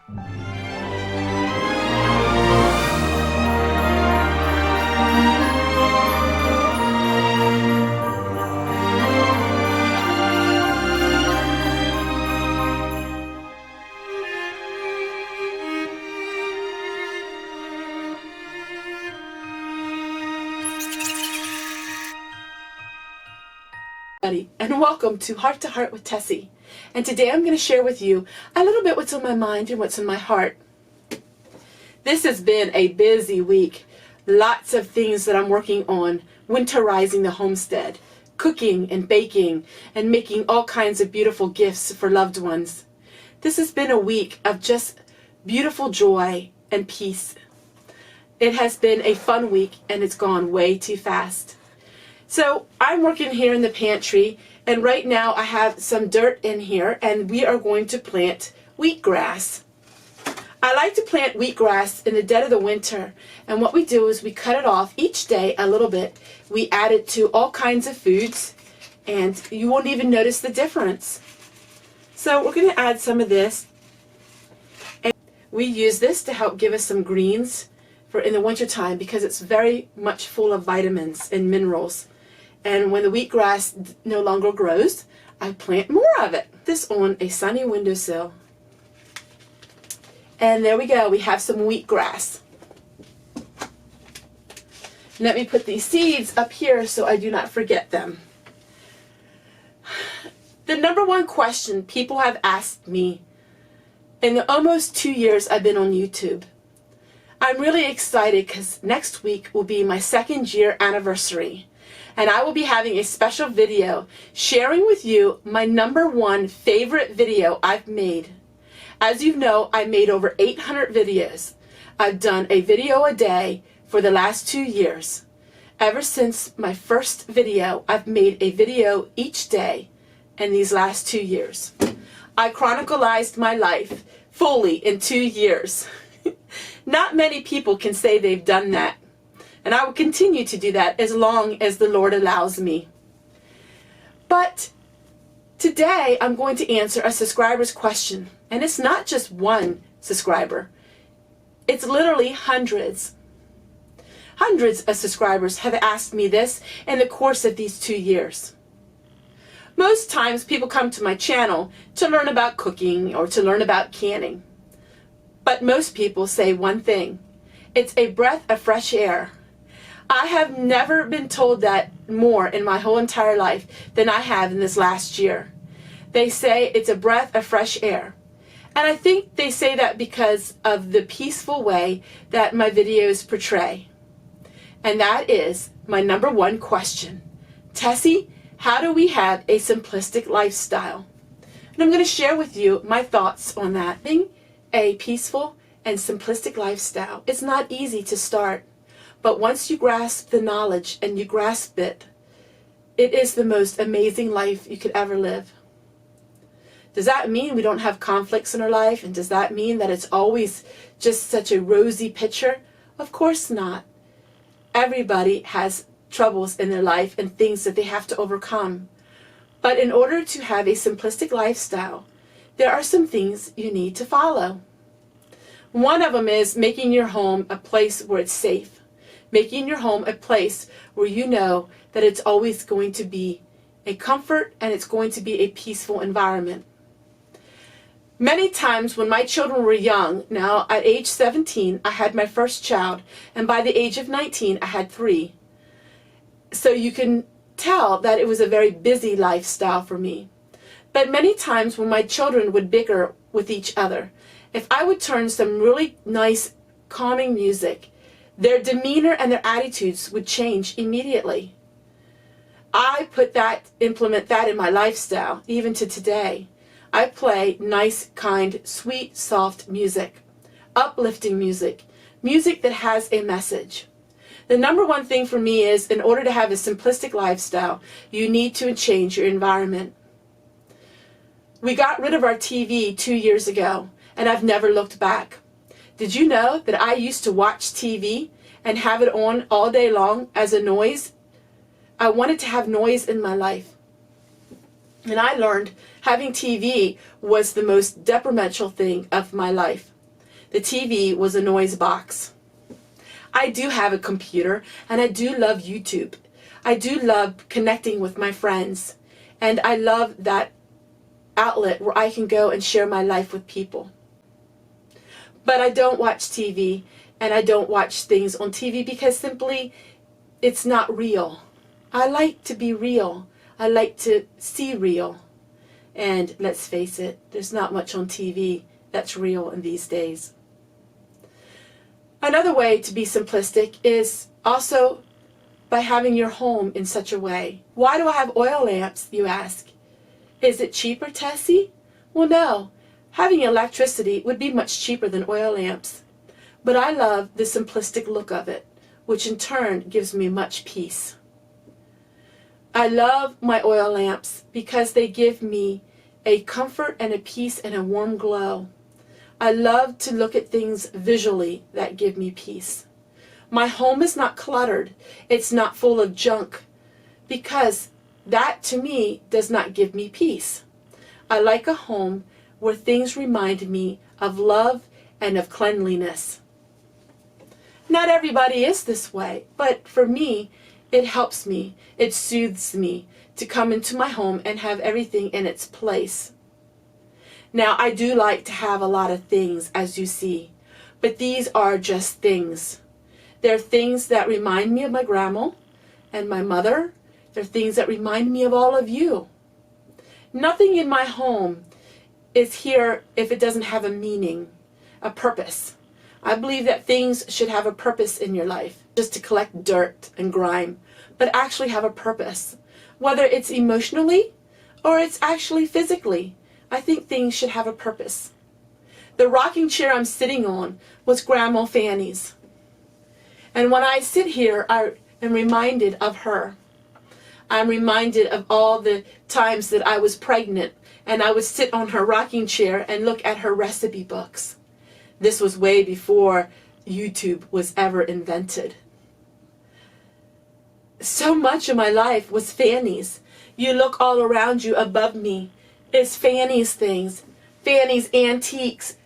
And welcome to Heart to Heart with Tessie. And today I'm going to share with you a little bit what's on my mind and what's in my heart. This has been a busy week. Lots of things that I'm working on. Winterizing the homestead, cooking and baking, and making all kinds of beautiful gifts for loved ones. This has been a week of just beautiful joy and peace. It has been a fun week and it's gone way too fast. So I'm working here in the pantry, and right now I have some dirt in here, and we are going to plant wheatgrass. I like to plant wheatgrass in the dead of the winter, and what we do is we cut it off each day a little bit. We add it to all kinds of foods, and you won't even notice the difference. So we're going to add some of this, and we use this to help give us some greens for in the wintertime because it's very much full of vitamins and minerals. And when the wheatgrass no longer grows, I plant more of it. This on a sunny windowsill. And there we go, we have some wheatgrass. Let me put these seeds up here so I do not forget them. The number one question people have asked me in the almost 2 years I've been on YouTube. I'm really excited because next week will be my 2nd year anniversary. And I will be having a special video sharing with you my number one favorite video I've made. As you know, I made over 800 videos. I've done a video a day for the last 2 years. Ever since my first video, I've made a video each day in these last 2 years. I chronicalized my life fully in 2 years. Not many people can say they've done that. And I will continue to do that as long as the Lord allows me. But today I'm going to answer a subscriber's question. And it's not just one subscriber. It's literally hundreds. Hundreds of subscribers have asked me this in the course of these 2 years. Most times people come to my channel to learn about cooking or to learn about canning. But most people say one thing. It's a breath of fresh air. I have never been told that more in my whole entire life than I have in this last year. They say it's a breath of fresh air. And I think they say that because of the peaceful way that my videos portray. And that is my number one question. Tessie, how do we have a simplistic lifestyle? And I'm going to share with you my thoughts on that. Having a peaceful and simplistic lifestyle, it's not easy to start. But once you grasp the knowledge and you grasp it, it is the most amazing life you could ever live. Does that mean we don't have conflicts in our life? And does that mean that it's always just such a rosy picture? Of course not. Everybody has troubles in their life and things that they have to overcome. But in order to have a simplistic lifestyle, there are some things you need to follow. One of them is making your home a place where it's safe. Making your home a place where you know that it's always going to be a comfort and it's going to be a peaceful environment. Many times when my children were young, now at age 17, I had my first child, and by the age of 19, I had 3. So you can tell that it was a very busy lifestyle for me. But many times when my children would bicker with each other, if I would turn some really nice, calming music, their demeanor and their attitudes would change immediately. I implement that in my lifestyle, even to today. I play nice, kind, sweet, soft music, uplifting music, music that has a message. The number one thing for me is, in order to have a simplistic lifestyle, you need to change your environment. We got rid of our TV 2 years ago, and I've never looked back. Did you know that I used to watch TV and have it on all day long as a noise? I wanted to have noise in my life. And I learned having TV was the most detrimental thing of my life. The TV was a noise box. I do have a computer, and I do love YouTube. I do love connecting with my friends, and I love that outlet where I can go and share my life with people. But I don't watch TV, and I don't watch things on TV because simply it's not real. I like to be real. I like to see real. And let's face it, there's not much on TV that's real in these days. Another way to be simplistic is also by having your home in such a way. Why do I have oil lamps, you ask? Is it cheaper, Tessie? Well, no. Having electricity would be much cheaper than oil lamps. But I love the simplistic look of it, which in turn gives me much peace. I love my oil lamps because they give me a comfort and a peace and a warm glow. I love to look at things visually that give me peace. My home is not cluttered. It's not full of junk, because that to me does not give me peace. I like a home where things remind me of love and of cleanliness. Not everybody is this way, but for me, it helps me, it soothes me to come into my home and have everything in its place. Now, I do like to have a lot of things, as you see, but these are just things. They're things that remind me of my grandma and my mother. They're things that remind me of all of you. Nothing in my home is here if it doesn't have a meaning, a purpose. I believe that things should have a purpose in your life, just to collect dirt and grime, but actually have a purpose. Whether it's emotionally or it's actually physically, I think things should have a purpose. The rocking chair I'm sitting on was Grandma Fanny's. And when I sit here, I am reminded of her. I'm reminded of all the times that I was pregnant and I would sit on her rocking chair and look at her recipe books. This was way before YouTube was ever invented. So much of my life was Fanny's. You look all around you above me. It's Fanny's things, Fanny's antiques,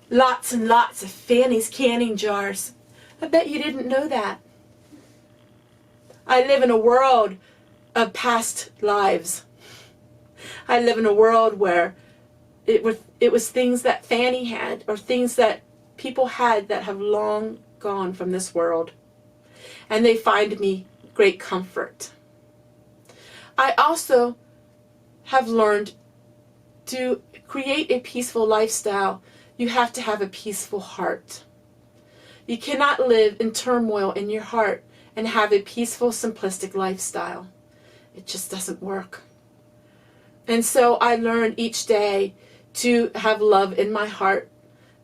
lots and lots of Fanny's canning jars. I bet you didn't know that. I live in a world of past lives. I live in a world where it was things that Fanny had, or things that people had that have long gone from this world. And they find me great comfort. I also have learned to create a peaceful lifestyle. You have to have a peaceful heart. You cannot live in turmoil in your heart and have a peaceful, simplistic lifestyle. It just doesn't work. And so I learn each day to have love in my heart,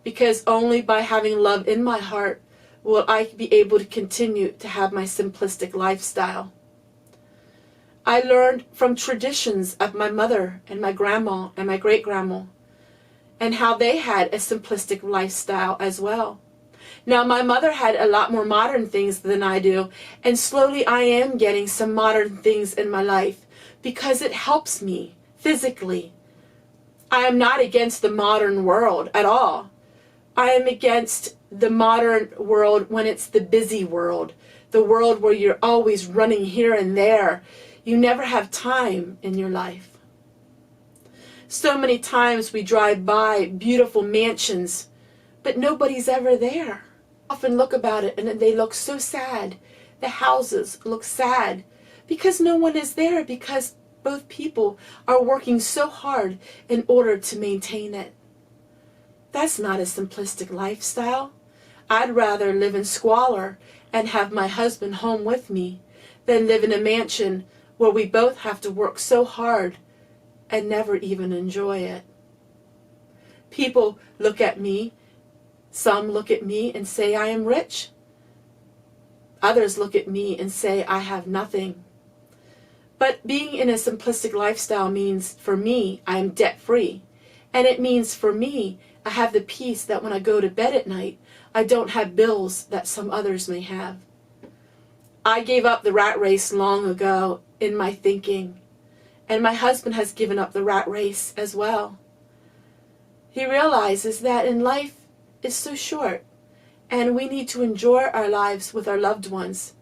because only by having love in my heart will I be able to continue to have my simplistic lifestyle. I learned from traditions of my mother and my grandma and my great-grandma, and how they had a simplistic lifestyle as well. Now, my mother had a lot more modern things than I do, and slowly I am getting some modern things in my life because it helps me physically. I am not against the modern world at all. I am against the modern world when it's the busy world, the world where you're always running here and there. You never have time in your life. So many times we drive by beautiful mansions, but nobody's ever there. I often look about it and they look so sad. The houses look sad because no one is there, because both people are working so hard in order to maintain it. That's not a simplistic lifestyle. I'd rather live in squalor and have my husband home with me than live in a mansion where we both have to work so hard and never even enjoy it. People look at me. Some look at me and say I am rich. Others look at me and say I have nothing. But being in a simplistic lifestyle means, for me, I am debt-free. And it means, for me, I have the peace that when I go to bed at night, I don't have bills that some others may have. I gave up the rat race long ago in my thinking, and my husband has given up the rat race as well. He realizes that in life, is so short, and we need to enjoy our lives with our loved ones.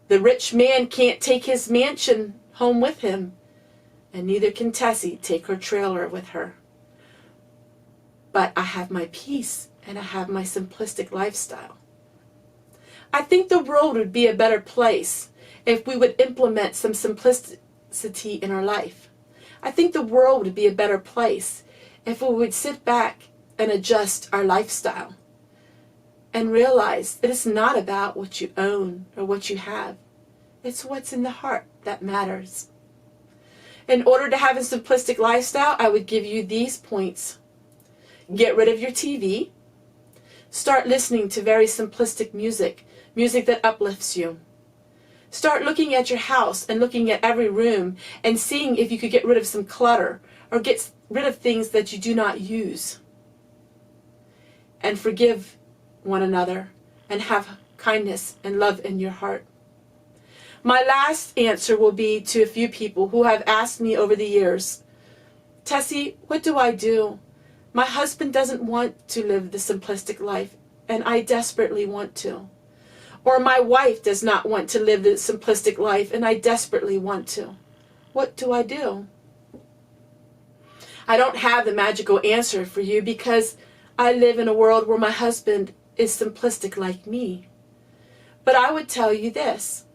The rich man can't take his mansion home with him, and neither can Tessie take her trailer with her. But I have my peace, and I have my simplistic lifestyle. I think the world would be a better place if we would implement some simplicity in our life. I think the world would be a better place if we would sit back and adjust our lifestyle and realize that it's not about what you own or what you have. It's what's in the heart that matters. In order to have a simplistic lifestyle, I would give you these points. Get rid of your TV. Start listening to very simplistic music, music that uplifts you. Start looking at your house and looking at every room and seeing if you could get rid of some clutter or get rid of things that you do not use. And forgive one another and have kindness and love in your heart. My last answer will be to a few people who have asked me over the years, Tessie, what do I do? My husband doesn't want to live the simplistic life, and I desperately want to. Or my wife does not want to live the simplistic life, and I desperately want to. What do I do? I don't have the magical answer for you because I live in a world where my husband is simplistic like me. But I would tell you this.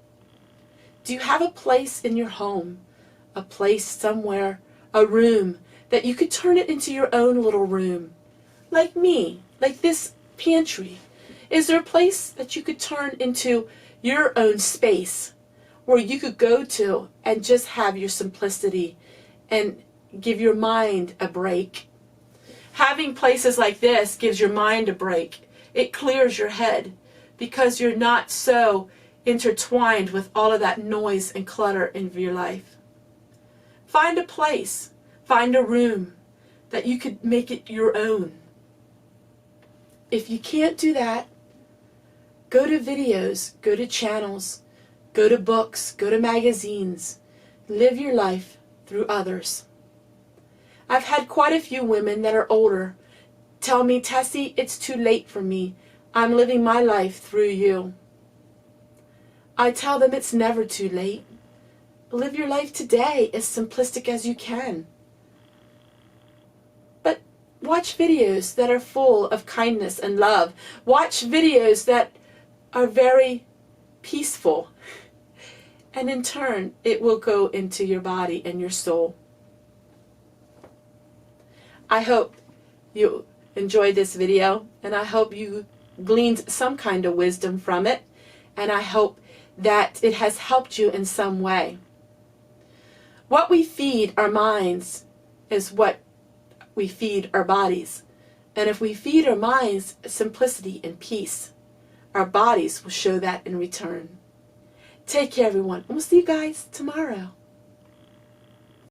Do you have a place in your home, a place somewhere, a room, that you could turn it into your own little room? Like me, like this pantry. Is there a place that you could turn into your own space where you could go to and just have your simplicity and give your mind a break? Having places like this gives your mind a break. It clears your head because you're not so intertwined with all of that noise and clutter in your life. Find a place, find a room that you could make it your own. If you can't do that, go to videos, go to channels, go to books, go to magazines. Live your life through others. I've had quite a few women that are older tell me, Tessie, it's too late for me. I'm living my life through you. I tell them it's never too late. Live your life today as simplistic as you can. But watch videos that are full of kindness and love. Watch videos that are very peaceful. And in turn, it will go into your body and your soul. I hope you enjoyed this video, and I hope you gleaned some kind of wisdom from it, and I hope that it has helped you in some way. What we feed our minds is what we feed our bodies. And if we feed our minds simplicity and peace, our bodies will show that in return. Take care, everyone, and we'll see you guys tomorrow.